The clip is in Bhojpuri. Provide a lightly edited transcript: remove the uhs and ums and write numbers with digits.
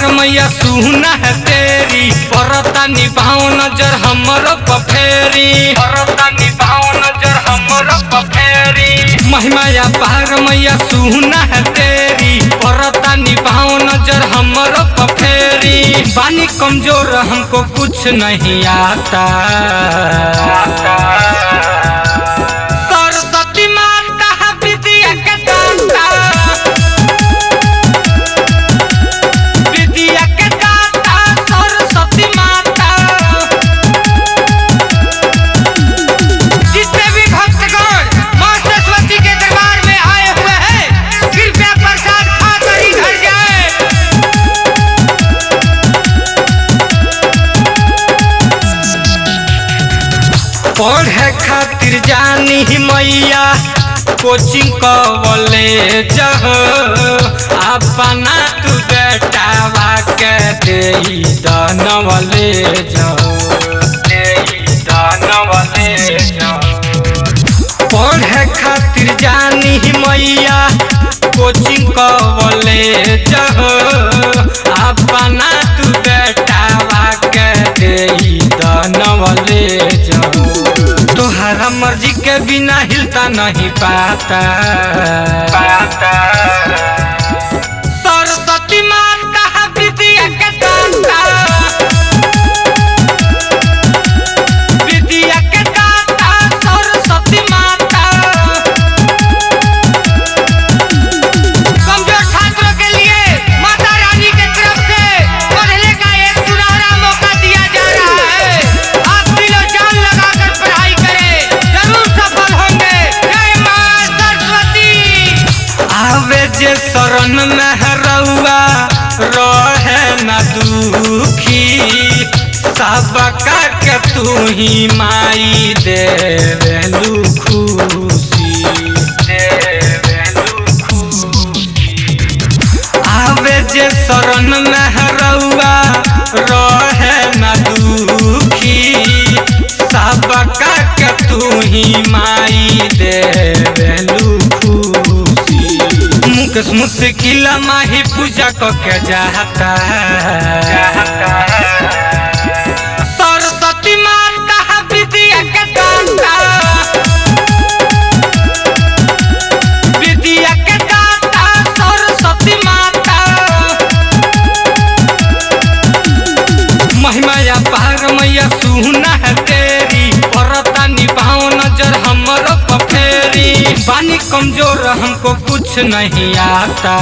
पार मैया सुना है तेरी, परता निभाओ नजर हमरो पफेरी, परता निभाओ नजर हमरो पफेरी। महिमाया पार मैया सुना है तेरी, परता निभाओ नजर हमरो पफेरी। बानी कमजोर हमको कुछ नहीं आता, सरस्वती माता विद्या के दाता, विद्या के दाता सरस्वती माता। जितने भी भक्तगण मां सरस्वती के दरबार में आए हुए हैं, कृपया प्रसाद खाकर ही घर जाए। पढ़े खातिर जानी मैया कोचिंग कॉलेज, अपना तू बेटावा के देई दानवलेज, दानवलेज। पढ़े खातिर जानी मैया कोचिंग कॉलेज, अपना तू बेटावा के देई दानवलेज। तोहरा मर्जी के बिना हिलता नहीं पाता, सरस्वती माता विद्या के दाता, विद्या के दाता सरस्वती माता। कमजोर छात्रों के लिए माता रानी की तरफ से पढ़ने का एक सुनहरा मौका दिया जा रहा है। आप दिलो जान लगाकर पढ़ाई करें, जरूर सफल होंगे। जय मां सरस्वती। आवे जे शरण में रउआ रहे न दुखी, सबका के तू ही माई देवेलु खुशी, देवेलु खुशी। आवे जे शरण में रउआ रहे न दुखी, सबका के तू ही माई देवेलु खुशी। मुकेश मुश्किल माही पूजा के जाता, सरस्वती माता विद्या के दाता, विद्या के दाता सरस्वती माता। महिमाया पार मैया सुना है तेरी, परता निभाओ नजर हमरो पफेरी। बानी कमजोर हमको कुछ नहीं आता,